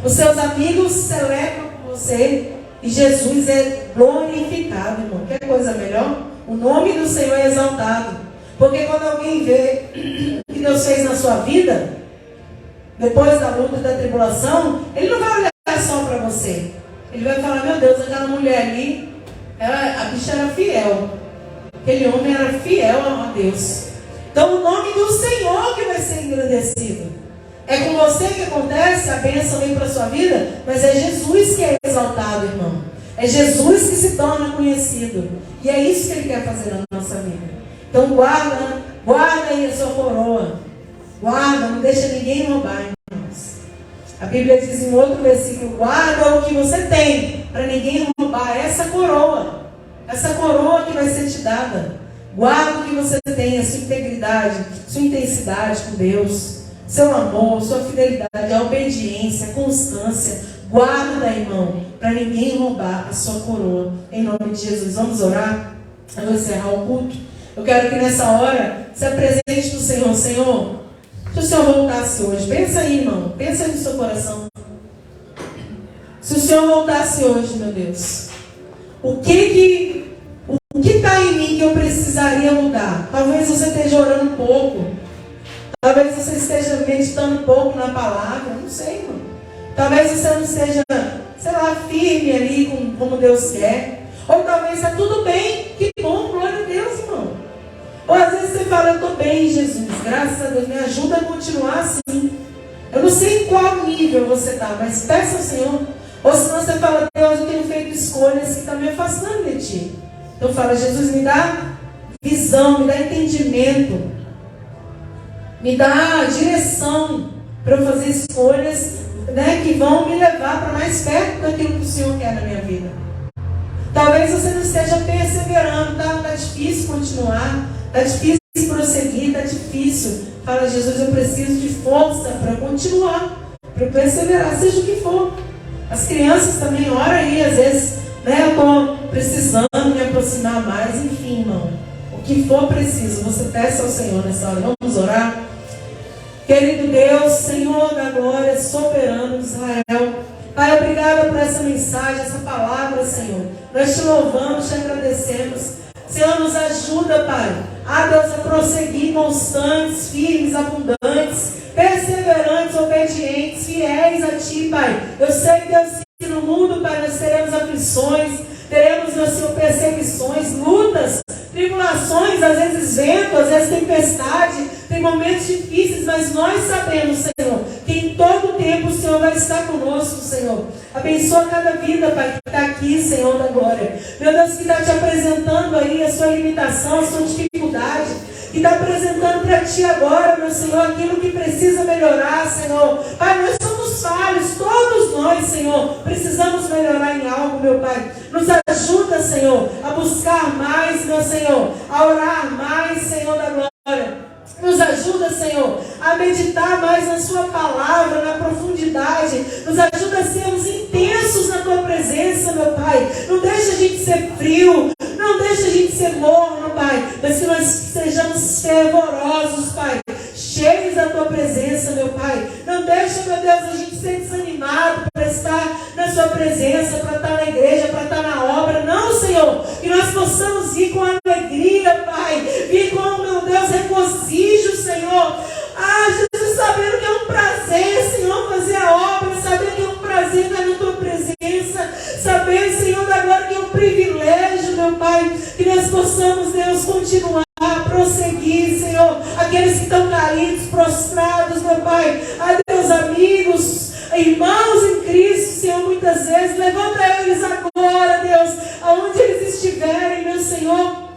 os seus amigos celebram por você e Jesus é glorificado, irmão. Quer coisa melhor? O nome do Senhor é exaltado. Porque quando alguém vê o que Deus fez na sua vida, depois da luta e da tribulação, Ele não vai olhar só para você. Ele vai falar, meu Deus, aquela mulher ali, a bicha era fiel. Aquele homem era fiel a Deus. Então o nome do Senhor que vai ser engrandecido. É com você que acontece, a bênção vem para a sua vida, mas é Jesus que é exaltado, irmão. É Jesus que se torna conhecido. E é isso que Ele quer fazer na nossa vida. Então guarda aí a sua coroa. Guarda, não deixa ninguém roubar, irmãos. A Bíblia diz em outro versículo, guarda o que você tem, para ninguém roubar essa coroa. Essa coroa que vai ser te dada. Guarda o que você tem, a sua integridade, sua intensidade com Deus, seu amor, sua fidelidade, a obediência, a constância. Guarda, irmão, para ninguém roubar a sua coroa. Em nome de Jesus, vamos orar? Eu vou encerrar o culto. Eu quero que nessa hora se apresente do Senhor. Senhor, se o Senhor voltasse hoje, pensa aí, irmão, pensa aí no seu coração. Se o Senhor voltasse hoje, meu Deus, o que está em mim que eu precisaria mudar? Talvez você esteja orando pouco. Talvez você esteja meditando pouco na palavra. Não sei, irmão. Talvez você não esteja, sei lá, firme ali com como Deus quer. Ou talvez está tudo bem. Que bom, glória a Deus, irmão. Ou às vezes você fala, eu estou bem, Jesus. Graças a Deus, me ajuda a continuar assim. Eu não sei em qual nível você está, mas peça ao Senhor. Ou senão você fala, Deus, eu tenho feito escolhas que estão me afastando de Ti. Então fala, Jesus, me dá visão, me dá entendimento, me dá direção para eu fazer escolhas, né, que vão me levar para mais perto daquilo que o Senhor quer na minha vida. Talvez você não esteja perseverando, tá difícil continuar, tá difícil prosseguir, tá difícil. Fala, Jesus, eu preciso de força para continuar, para perseverar, seja o que for. As crianças também oram aí, às vezes, né, eu estou precisando me aproximar mais, enfim, irmão. O que for preciso, você peça ao Senhor nessa hora. Vamos orar? Querido Deus, Senhor da glória, soberano de Israel, Pai, obrigada por essa mensagem, essa palavra, Senhor. Nós te louvamos, te agradecemos. Senhor, nos ajuda, Pai, Deus, a prosseguir constantes, firmes, abundantes, perseverantes, obedientes, fiéis a Ti, Pai. Eu sei, Deus, que no mundo, Pai, nós teremos aflições, teremos, Senhor, perseguições, lutas, tempestade, tem momentos difíceis, mas nós sabemos, Senhor, que em todo tempo o Senhor vai estar conosco, Senhor. Abençoa cada vida, Pai, que está aqui, Senhor da glória. Meu Deus, que está te apresentando aí a sua limitação, a sua dificuldade, que está apresentando para Ti agora, meu Senhor, aquilo que precisa melhorar, Senhor. Pai, nós somos falhos, todos nós, Senhor, precisamos melhorar em algo, meu Pai. Nos ajuda, Senhor, a buscar mais, meu Senhor, a orar mais, Senhor da glória. Nos ajuda, Senhor, a meditar mais na Sua palavra, na profundidade. Nos ajuda a sermos intensos na Tua presença, meu Pai. Não deixa a gente ser frio, não deixa a gente ser morno, Pai, mas que nós sejamos fervorosos, Pai, cheios da Tua presença, meu Pai. Não deixa, meu Deus, a gente ser desanimado para estar na Sua presença, para estar na igreja, para estar na obra. Não, Senhor, que nós possamos vir com alegria, Pai, vir com, meu Deus, regozijo, Senhor. Ah, Jesus, sabendo que é um prazer, Senhor, fazer a obra, sabendo que é um prazer estar na Tua presença, sabendo, Senhor, da glória que é um privilégio, meu Pai, que nós possamos, Deus, continuar a prosseguir, Senhor, aqueles que estão caídos, prostrados, meu Pai, a Deus, amigos, irmãos em Cristo, Senhor, muitas vezes, levanta eles agora, Deus, aonde eles estiverem, meu Senhor,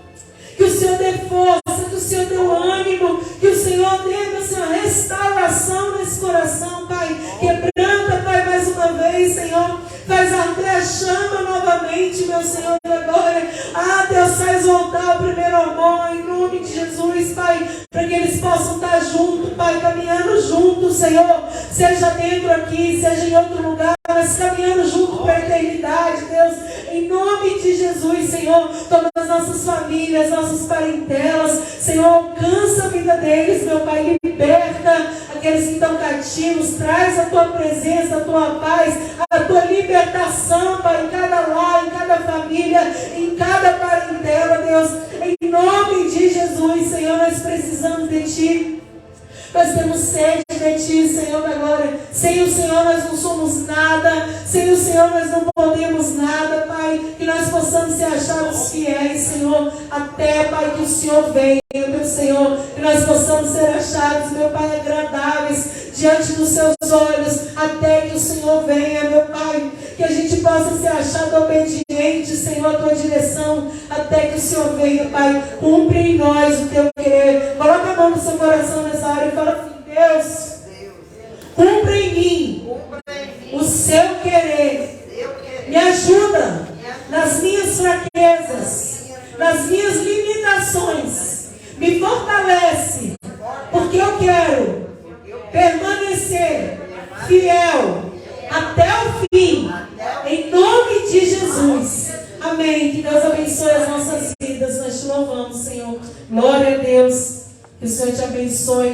que o Senhor dê força, que o Senhor dê ânimo, que o Senhor dê, meu Senhor, restauração nesse coração, Pai, quebranta, Pai, mais uma vez, Senhor, faz arder a chama novamente, meu Senhor da glória. Ah, Deus, faz voltar o primeiro amor, em nome de Jesus, Pai, para que eles possam estar juntos, Pai, caminhando juntos, Senhor, seja dentro aqui, seja em outro lugar, mas caminhando junto para a eternidade, Deus, em nome de Jesus, Senhor, todas as nossas famílias, nossas parentelas, Senhor, alcança a vida deles, meu Pai, liberta aqueles que estão cativos, traz a Tua presença, a Tua paz, a Tua libertação, Pai, em cada lar, em cada família, em cada parentela, Deus, em nome de Jesus, Senhor, nós precisamos de Ti. Nós temos sede de Ti, Senhor da glória. Sem o Senhor nós não somos nada. Sem o Senhor nós não podemos nada, Pai. Que nós possamos ser achados fiéis, Senhor. Até, Pai, que o Senhor venha, meu Senhor. Que nós possamos ser achados, meu Pai, agradáveis diante dos Seus olhos. Até que o Senhor venha, meu Pai. Que a gente possa ser achado obediente, Senhor, à Tua direção. Até que o Senhor venha, Pai. Cumpre em nós o Teu querer. Coloca a mão no seu coração nessa hora e fala assim: Deus, cumpre em mim o Seu querer. Me ajuda nas minhas fraquezas, nas minhas limitações. Me fortalece, porque eu quero permanecer fiel até o fim, em nome de Jesus. Amém. Que Deus abençoe as nossas vidas. Nós te louvamos, Senhor. Glória a Deus. Que o Senhor te abençoe.